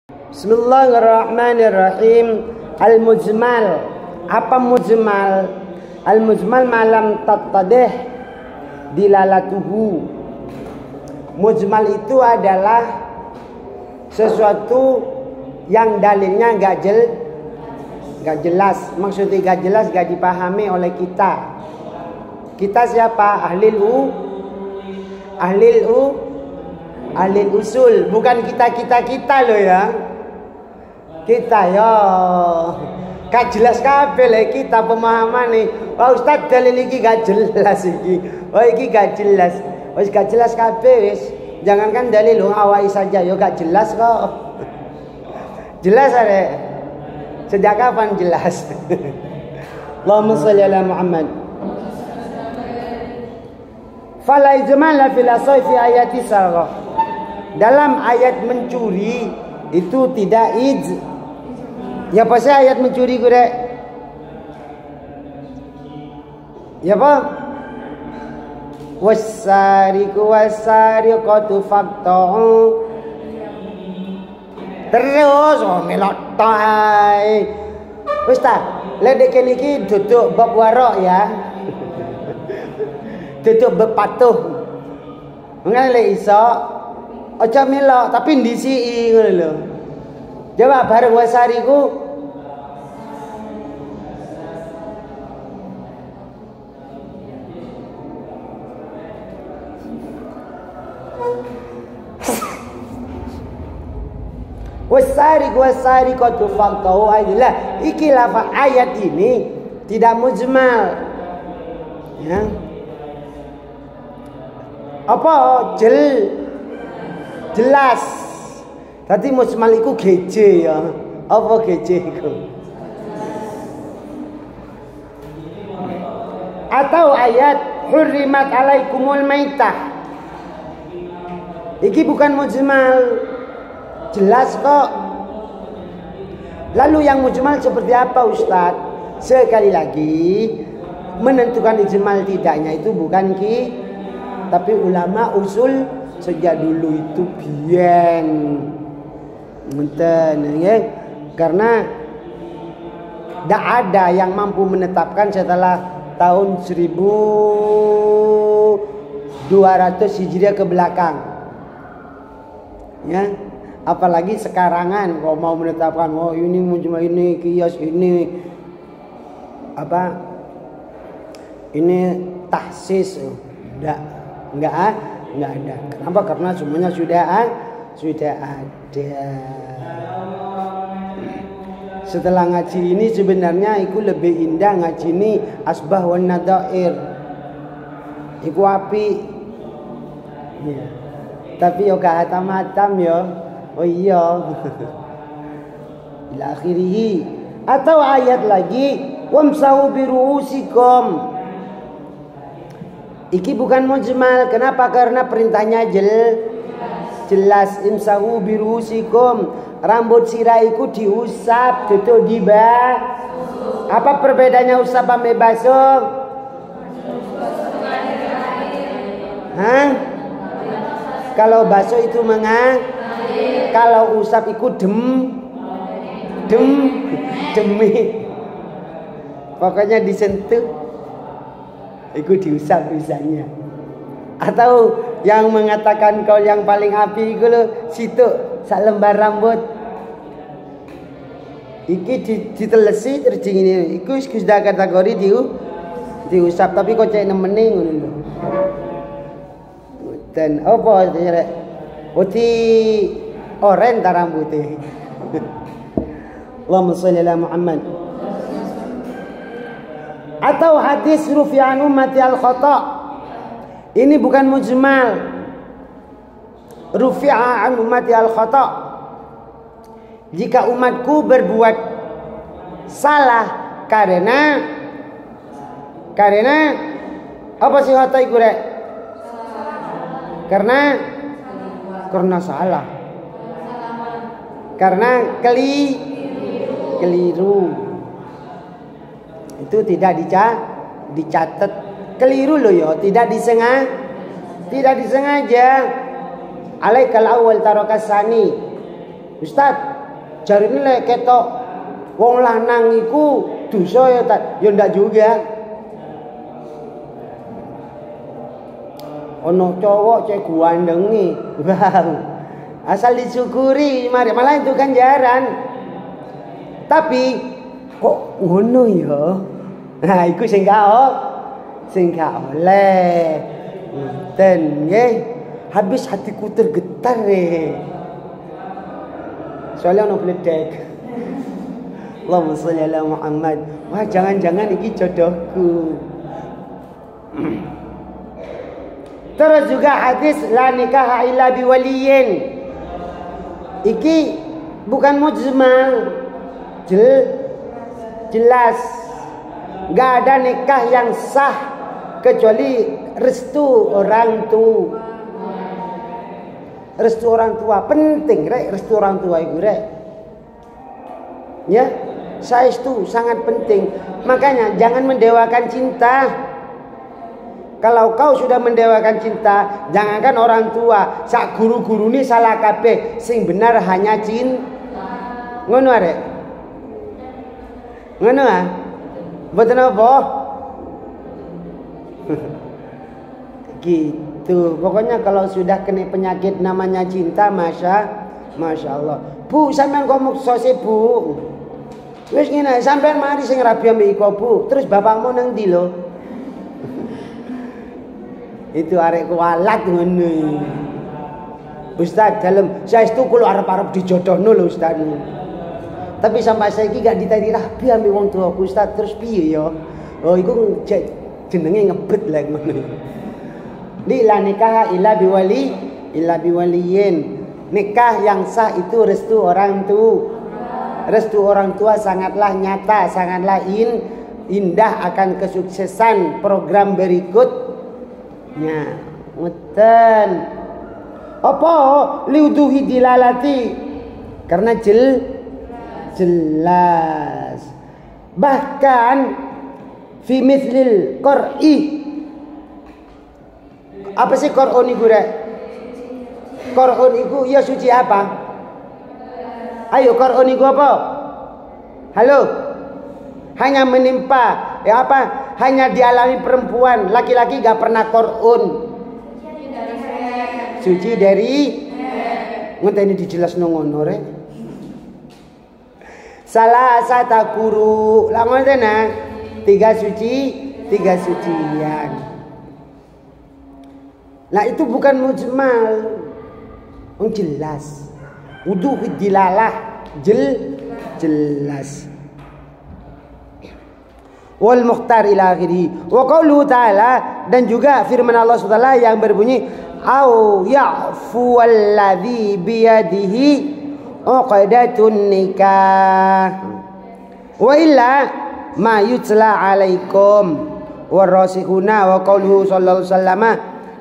Bismillahirrahmanirrahim. Al-mujmal. Apa mujmal? Al-mujmal malam tattadih dilalatuhu. Mujmal itu adalah sesuatu yang dalilnya gak jelas. Maksudnya gak jelas, gak dipahami oleh kita. Kita siapa? Ahlil usul. Bukan kita loh ya. Kita ya gak jelas kabeh lek kita pemahaman nih. Wah Ustaz dalil iki gak jelas iki. Wah iki gak jelas. Wis gak jelas kabeh wis. Jangankan dalil awai saja yo gak jelas kok. Jelas arek. Sejak kapan jelas? Allahumma shalli ala Muhammad. Fala ijmala fil asai fi ayati sarqa. Dalam ayat mencuri itu tidak ya pasti ayat mencuri gue. Ya apa? Wasariqu wasariqatu faqta'u. Terus melok tai. Wis ta, lek iki duduk bab warok ya. Duduk bepatuh. Mengenai lek iso aja melok tapi ndisiki ngono lho. Coba bareng wasariku. Wasariqatu faqta'u adalah iki lafaz ayat ini tidak mujmal. Ya. Apa jelas. Tadi mujmal iku geje ya. Apa geje iku? Atau ayat hurrimat alaikumul maitah. Iki bukan mujmal. Jelas kok. Lalu yang mujmal seperti apa Ustaz? Sekali lagi menentukan ijmal tidaknya itu bukan tapi ulama usul sejak dulu itu biyen. Menten ya. Karena tidak ada yang mampu menetapkan setelah tahun 1200 Hijriah ke belakang. Ya, apalagi sekarangan kalau mau menetapkan ini mujmal, ini qiyas, ini apa? Ini tahsis. Enggak ada. Kenapa? Karena semuanya sudah ada. Setelah ngaji ini sebenarnya itu lebih indah ngaji ini asbah wan nadair. Iku api. Ya. Tapi yo gak hatam-hatam yo. Oh iya. Ila akhirih. Atau ayat lagi wamsahu biruusikum. Iki bukan mujmal. Kenapa? Karena perintahnya jelas. Imsahu biruusikum. Rambut sirah iku diusap, duduk dibasuh. Apa perbedaannya usap sama basuh? Hah? Kalau basuh itu kalau usap iku demi. Pokoknya disentuh. Iku diusap misalnya. Atau yang mengatakan kau yang paling api iku lho situ sak lembar rambut. Iki ditelesi terus ngene. Iku sudah kategori diusap tapi kok cek nemene ngono lho. Dan apa rek? Putih oren ta rambutnya. Allahumma shalli ala Muhammad. Atau hadis rufi'an ummati al-khata'. Ini bukan mujmal. Rufi'an ummati al-khata'. Jika umatku berbuat salah karena apa sih khata' iku rek? Karena salah. Karena keliru. Itu tidak dicatat keliru loh ya, tidak disengaja. Alaikal awal tarokas sani. Ustaz, Jarine lek ketok wong lanang iku dosa ya ndak juga. Ono cowok cek guandengi. Wow. Asal disyukuri, mari malah itu ganjaran. Tapi kok ngono ya? Nah, iku sing gak oleh. Dan nggih, habis hatiku tergetar soalnya ono bledek. Allahumma sholli ala Muhammad. Wah, jangan-jangan iki jodohku. Terus juga hadis la nikah illa biwaliyin. Iki bukan mujmal. Jelas. Enggak ada nikah yang sah kecuali restu orang tua. Restu orang tua penting, rek. Restu orang tua iku, rek. Ya, saestu sangat penting. Makanya jangan mendewakan cinta. Kalau kau sudah mendewakan cinta, jangankan orang tua, sak guru-guru ini salah kabeh, sing benar hanya cinta. Ngono arek. Ngono ah. Mboten apa? Gitu. Pokoknya kalau sudah kena penyakit namanya cinta, Masya Allah. Bu, sampean kok mukso sih, Bu? Wis ngene, sampean mari sing rabi ambek iko, Bu. Terus bapakmu nang ndi lho? Itu arek kualat ngono. Ustaz, dalam saestu kula arep-arep dijodohno lho Ustaz. Tapi sampai saiki gak ditadi rabi ambek wong tuaku Ustaz, terus piye ya? Oh, iku jenenge ngebet lah ngono. Di la nikah illa biwaliyin. Nikah yang sah itu restu orang tua. Restu orang tua sangatlah nyata, sangatlah indah akan kesuksesan program berikutnya. Ngoten. Apa liuduhi dilalati? Karena jelas. Bahkan fi mithlil qur'i. Apa sih Qur'an iku, rek? Qur'an iku ya suci apa? Ayo, Qur'an iku apa? Halo? Hanya menimpa, ya apa? Hanya dialami perempuan, laki-laki gak pernah Qur'an. Suci dari ngenteni dijelasno ngono, rek. Salah satu guru, lah ngoten nah. 3 sucian. Nah itu bukan mujmal, jelas. Wudu dilalah jelas. Wal mukhtar ila akhirih. Wa qauluhu ta'ala, dan juga firman Allah SWT yang berbunyi au ya'fu alladhi biyadihi uqdatun nikah wa illa ma yutla alaikum warasikhuna wa qauluhu sallallahu alaihi wasallam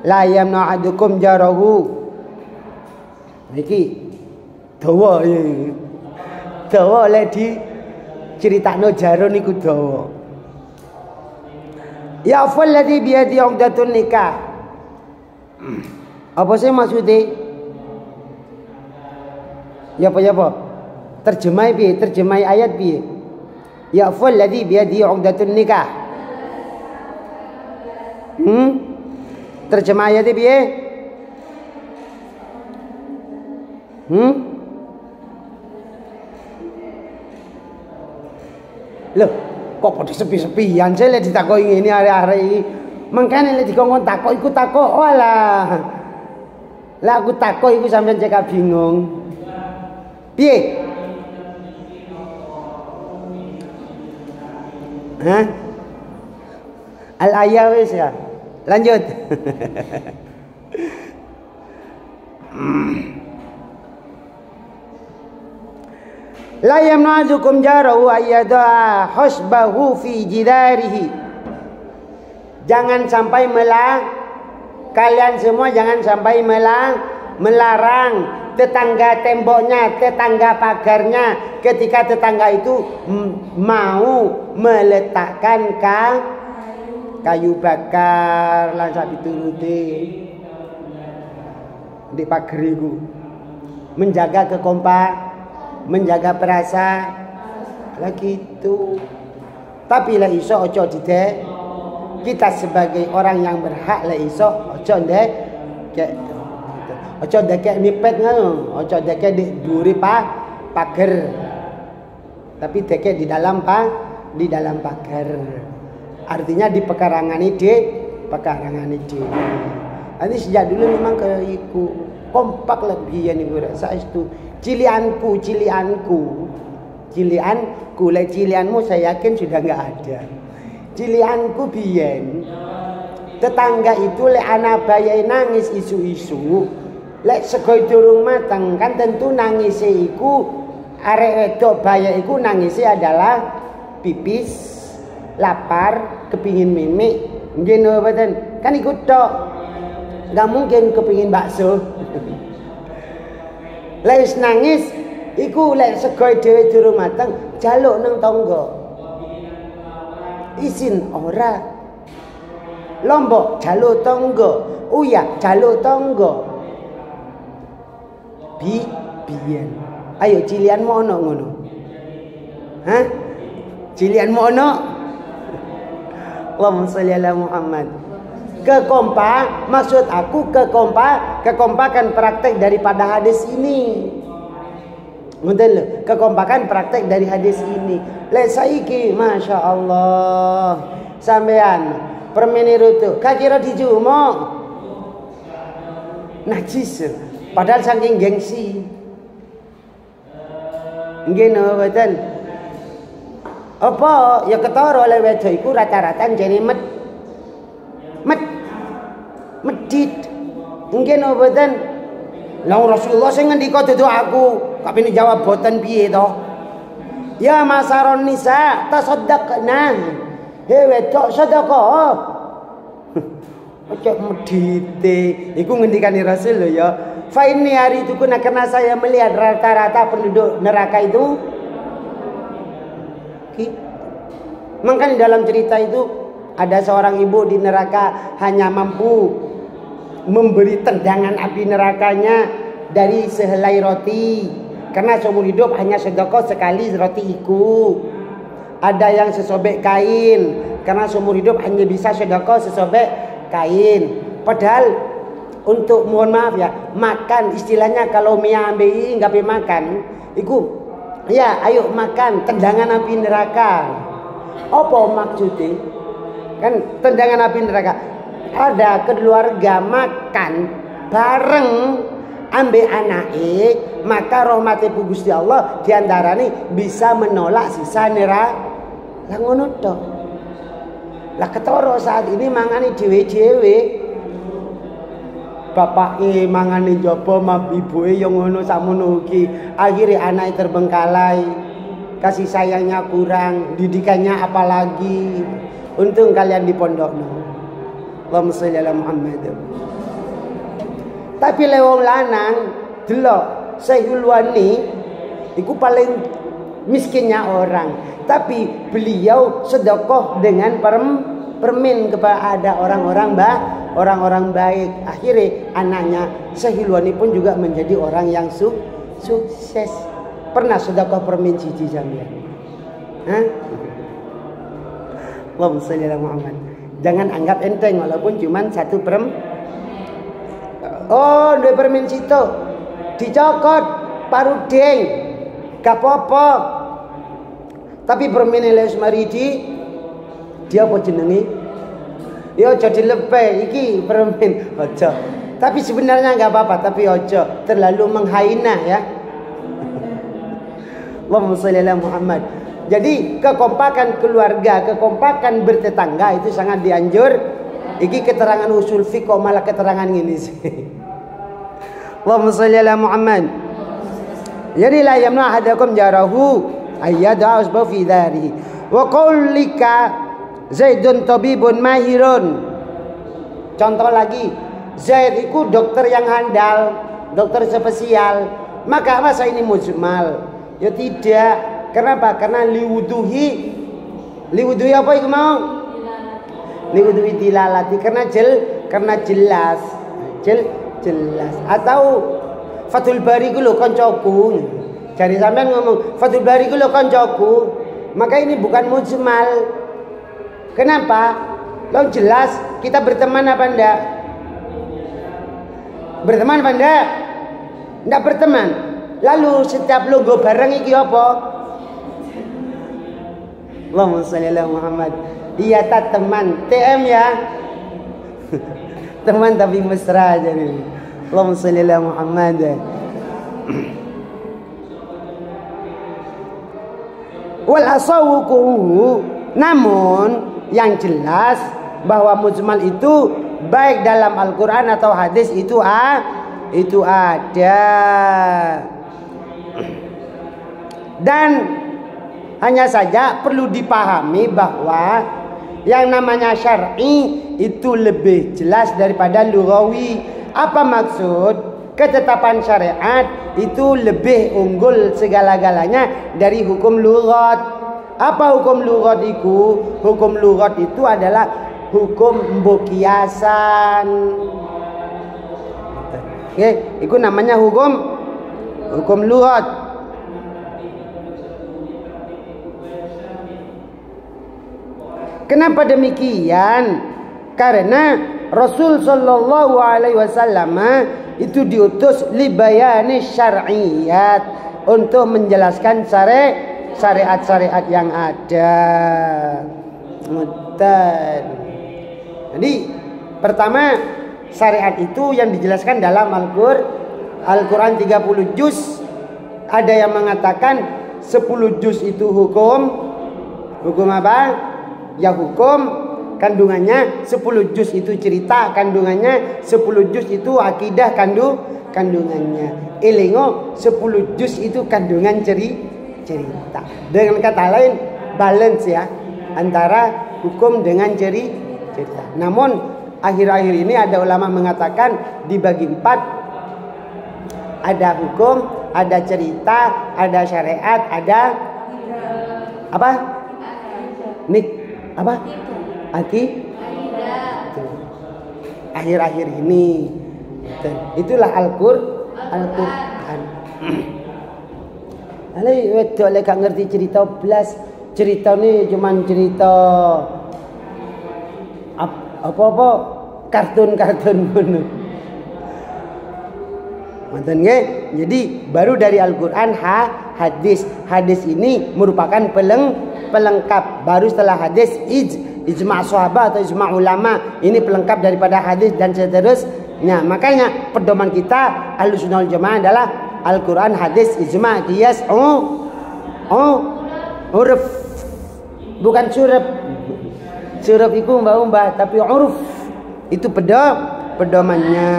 la yamna ahadukum jarahu. Iki dawa ya. Dawa lek di critakno jaro niku dawa. Ya fal ladzi bi yadi uqdatun nikah. Apa sih maksudnya? Ya apa? Terjemah piye? Terjemah ayat piye? Ya fal ladzi bi yadi uqdatun nikah. Terjemah ayatnya piye? Loh, kok pada sepi-sepian sih lek ditakoki ngene arek-arek iki. Mangkane lek dikongkon takok iku takok walah. Lah aku takok iku sampeyan cek bingung. Piye? Hah? Al-ayah wis ya. Lanjut. La yamnazukum jarahu ayyada husbahu fi jidarihi. Jangan sampai kalian semua jangan sampai melarang tetangga temboknya, tetangga pagarnya ketika tetangga itu mau meletakkan kayu bakar lan sak dituruti di pagar iku. Menjaga menjaga perasa lah gitu. Tapi lah iso ojo didek. Kita sebagai orang yang berhak lah iso ojo ndek kayak ojo ndek mipet ngono, ojo ndek di duri pagar. Tapi dek di dalam pagar. Artinya di pekarangan ide. Nanti sejak dulu memang kayak iku kompak lebih ya nih gue rasa itu cilianku lek cilianmu saya yakin sudah nggak ada. Cilianku biyen tetangga itu lek anak bayi nangis isu-isu lek segoi durung mateng kan tentu nangise iku arek wedok bayi iku nangise adalah pipis, lapar, kepingin mimik. Nggih mboten kan ikut tok. Enggak mungkin kepingin bakso. Lek nangis iku lek segoi dhewe durung mateng jaluk nang tangga. Isin ora. Lombok jaluk tangga, uyak jaluk tangga. Biyen. Ayo cilianmu ono ngono. Hah? Cilianmu ono? Allahumma sholli ala Muhammad. Maksud aku kekompakan praktek daripada hadis ini. Ngoten lho, kekompakan praktek dari hadis ini. Lek saiki Masya Allah sampean permene rutuk kakira dijumo najis padahal saking gengsi. Nggih mboten. Apa ya ketara oleh wedok iku rata-rata jane medit. Nggih mboten. Lah Rasulullah sing ngendika dudu aku, kok ini jawab boten piye to? Ya masaron nisa tasaddaqna. He wedok sedekah. Ojo medite. Iku ngendikane Rasul lho ya. Fa inni hari itu karena saya melihat rata-rata penduduk neraka itu makanya dalam cerita itu ada seorang ibu di neraka hanya mampu memberi tendangan api nerakanya dari sehelai roti karena seumur hidup hanya sedekah sekali roti iku. Ada yang sesobek kain karena seumur hidup hanya bisa sedekah sesobek kain. Padahal untuk mohon maaf ya makan istilahnya kalau miambi nggak makan iku ya ayo makan tendangan api neraka. Apa maksudnya? Kan tendangan api neraka. Ada keluarga makan bareng ambil anake, maka rahmate Gusti Allah diantarane bisa menolak sisa neraka. Lah ngono tok. Lah ketara saat ini mangane dhewe-dhewe. Bapake mangane njaba, ibuke yo ngono sakmono iki. Akhire anake terbengkalai. Kasih sayangnya kurang, didikannya apalagi. Untung kalian di pondokno. Allahumma sholli ala Muhammad. Tapi lewong lanang delok Syaihulwani iku paling miskinnya orang. Tapi beliau sedekah dengan permin kepada orang-orang baik. Akhirnya anaknya Syaihulwani pun juga menjadi orang yang sukses. Pernah sedekah permin siji sampean? Hah? Allahumma sholli ala Muhammad. Jangan anggap enteng walaupun cuma satu oh, dua permin situ dicokot paruding gak apa-apa. Tapi permin les maridi dia apa jenenge? Ya aja dilebeh iki permin aja. Tapi sebenarnya enggak apa-apa, tapi aja terlalu menghina ya. Allahumma sholli ala Muhammad. Jadi kekompakan keluarga, kekompakan bertetangga itu sangat dianjur. Iki keterangan usul fiqh kok malah keterangan ini sih. Allahumma sholli ala Muhammad. Jadi la yamna ahadakum jarahu ayyada usba fi dari. Wa qaulika Zaidun tabibun mahirun. Contoh lagi, Zaid itu dokter yang handal, dokter spesial. Maka masa ini mujmal? Ya tidak. Kenapa? Karena liwuduhi apa itu mau? Liwuduhi dilalati karena jelas. Atau Fathul Bari ku lho kancaku. Cari sampean ngomong Fathul Bari ku lho koncoku, maka ini bukan mujmal. Kenapa? Lo jelas kita berteman apa enggak? Berteman apa enggak? Enggak berteman. Lalu setiap logo bareng iki apa? Allahumma sholli ala Muhammad. Iya tak teman, TM ya. Teman tapi mesra jadi. Allahumma sholli ala Muhammad. Wal asawuku, namun yang jelas bahwa mujmal itu baik dalam Al-Quran atau hadis itu ada. Dan hanya saja perlu dipahami bahwa yang namanya syar'i itu lebih jelas daripada lughawi. Apa maksud? Ketetapan syariat itu lebih unggul segala-galanya dari hukum lughat. Apa hukum lughat itu? Hukum lughat itu adalah hukum mbukiasan. Oke, itu namanya hukum lughat. Kenapa demikian? Karena Rasul sallallahu alaihi wasallam itu diutus libayani syar'iyat, untuk menjelaskan syariat-syariat yang ada. Jadi pertama, syariat itu yang dijelaskan dalam Al-Quran 30 juz. Ada yang mengatakan 10 juz itu hukum apa? Ya hukum kandungannya, 10 juz itu cerita kandungannya, 10 juz itu akidah kandungannya. Elingo 10 juz itu kandungan cerita. Dengan kata lain balance ya antara hukum dengan cerita. Namun akhir-akhir ini ada ulama mengatakan dibagi 4. Ada hukum, ada cerita, ada syariat, ada apa? Akhir-akhir ini itulah Al-Quran. Alai wedok lek gak ngerti cerita blas, cerita ni cuman cerita apa kartun-kartun ngono. Ngoten nggih. Jadi baru dari Al-Quran hadis. Hadis ini merupakan pelengkap. Baru setelah hadis ijma' sahabat atau ijma' ulama, ini pelengkap daripada hadis dan seterusnya. Makanya pedoman kita Ahlussunnah wal Jamaah adalah Al-Quran, hadis, ijma', qiyas, uruf. Bukan surep. Surep itu mbah-mbah, tapi uruf itu pedomannya.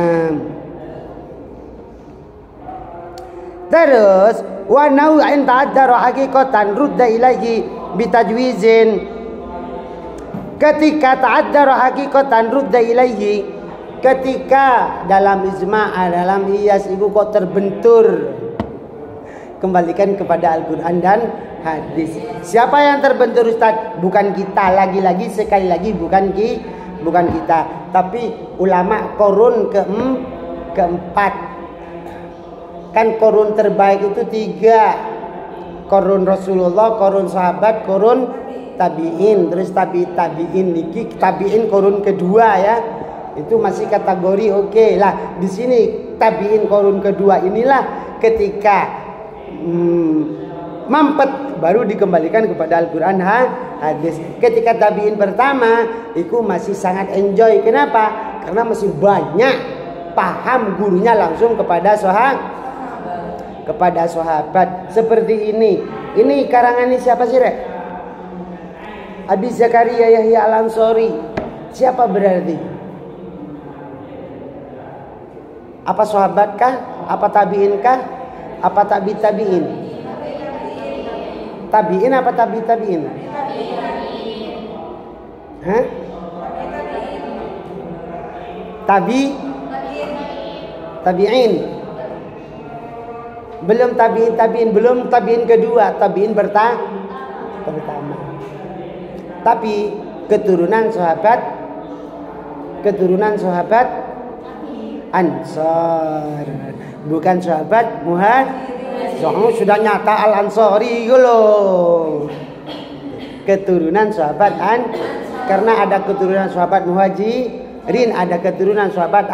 Terus wa nau'in ta'addara haqiqatan rudda ilaihi bitajwizin. Ketika ta'addara haqiqatan rudda ilaihi, ketika dalam ijma', dalam qiyas itu kok terbentur, kembalikan kepada Al-Quran dan hadis. Siapa yang terbentur Ustaz? Bukan kita, lagi-lagi sekali lagi bukan kita, tapi ulama korun keempat. Kan korun terbaik itu 3. Korun Rasulullah, korun sahabat, korun tabi'in. Terus tabi'in niki tabi'in korun kedua ya. Itu masih kategori oke lah. Di sini tabi'in korun kedua inilah ketika mampet baru dikembalikan kepada Al-Quran hadis. Ketika tabi'in pertama itu masih sangat enjoy. Kenapa? Karena masih banyak paham gurunya langsung kepada sahabat. Seperti ini. Ini karangan ini siapa sih, Rek? Abi Zakaria Yahya Al-Ansori. Siapa berarti? Apa sahabatkah? Apa tabi'inkah? Apa tabi'in? Tabi'in apa tabi'in? Hah? Tabi'in. Belum tabi'in, belum tabi'in kedua, tabi'in pertama. Tapi keturunan sahabat Ansar, bukan sahabat sudah nyata Al-Ansari loh. Keturunan sahabat karena ada keturunan sahabat Muhajirin, ada keturunan sahabat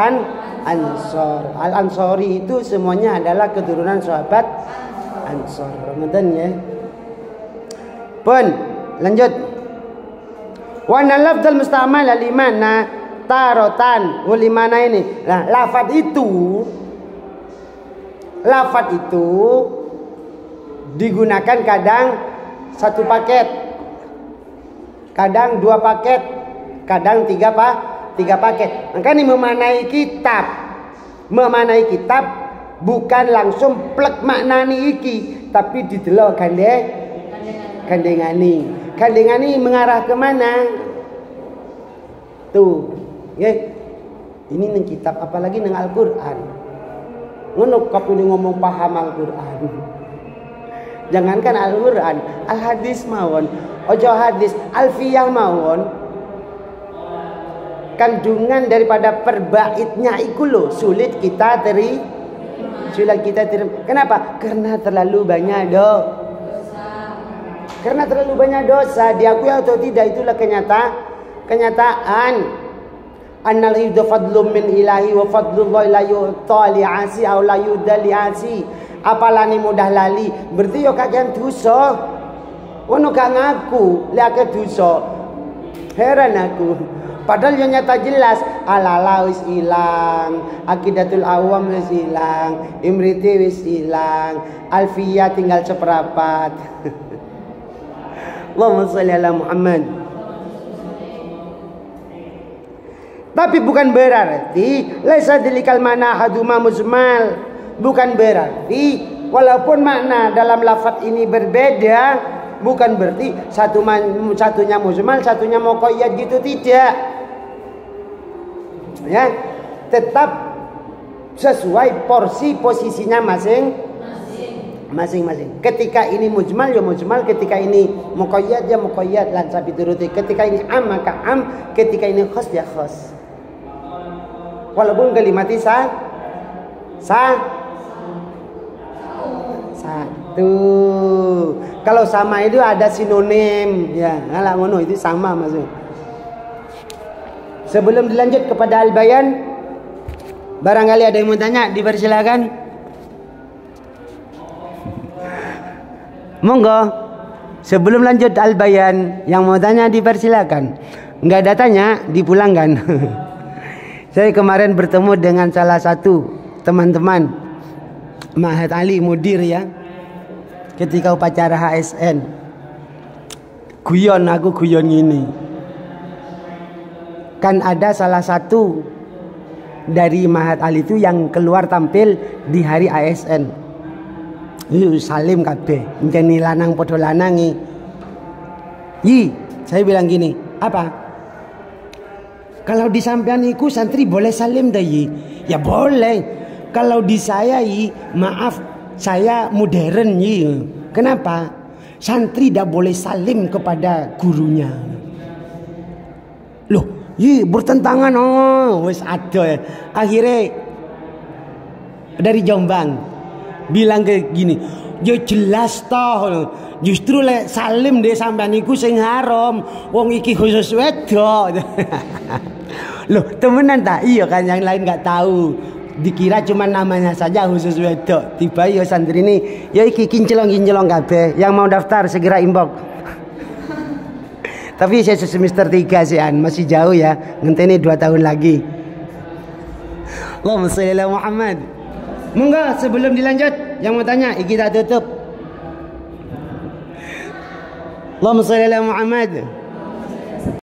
Ansor. Al-Ansari itu semuanya adalah keturunan sahabat Ansor. Ramadan ya. Pun lanjut. Wa nalafdal mustamal limana tarotan ulimana ini. Nah, lafaz itu digunakan kadang satu paket, kadang dua paket, kadang tiga paket. Makanya memanai kitab bukan langsung plek maknani iki, tapi didelok gandengani mengarah ke mana? Tuh, nggih. Ini nang kitab apalagi nang Al-Qur'an. Ngono kok ngomong paham Al-Qur'an. Jangankan Al-Qur'an, Al-Hadis mawon, ojo hadis, Alfiyah mawon. Kandungan daripada perbaitnya iku lho sulit kita terima. Kenapa? Karena terlalu banyak dosa. Diakui atau tidak itulah kenyataan. Annal hidu fadlum min ilahi wa fadlullahi la yu'ta li'asi aw la yudda li'asi. Apalani mudah lali berarti yo kagian dosa. Ono gak ngaku lek dosa. Heran aku. Padahal yang nyata jelas Al-Ala wis ilang, Aqidatul Awam wis ilang, Imriti wis ilang, Alfiyah tinggal seperempat. Allahumma sholli ala Muhammad. Tapi bukan berarti laisa dilikal mana haduma muzmal. Bukan berarti walaupun makna dalam lafaz ini berbeda, bukan berarti satunya muzmal, satunya muqayyad gitu, tidak. Ya, tetap sesuai posisinya masing-masing. Ketika ini mujmal ya mujmal, ketika ini muqayyad ya muqayyad, lan sabi turuti. Ketika ini am maka am, ketika ini khas ya khas. Walaupun kalimati satu. Kalau sama itu ada sinonim, ya, ngalah ngono itu sama maksud. Sebelum dilanjut kepada al-bayan, barangkali ada yang mau tanya, dipersilakan. Monggo. Sebelum lanjut al-bayan, yang mau tanya dipersilakan. Enggak ada tanya, dipulangkan. Saya kemarin bertemu dengan salah satu teman-teman Mahat Ali Mudir ya. Ketika upacara HSN. Guyon ini. Kan ada salah satu dari Mahat Ali itu yang keluar tampil di hari ASN. Salim kabeh, njeni lanang padha lanangi. Saya bilang gini, apa? Kalau di sampean iku santri boleh salim dah yi? Ya boleh. Kalau di saya yi, maaf, saya modern yi. Kenapa? Santri tidak boleh salim kepada gurunya. Loh, yi bertentangan wis ada. Akhirnya dari Jombang bilang kayak gini, ya jelas toh. Justru lek salim deh sampean iku sing haram. Wong iki khusus wedok. Loh, temenan tak? Iya kan, yang lain nggak tahu. Dikira cuma namanya saja khusus wedok. Tiba ya santri ini, ya iki kinclong kabeh. Yang mau daftar segera inbox. Tapi saya semester 3 sih masih jauh ya. Ngenteni 2 tahun lagi. Allahumma sholli ala Muhammad. Monggo sebelum dilanjut, yang mau tanya, kita tutup. Allahumma sholli ala Muhammad.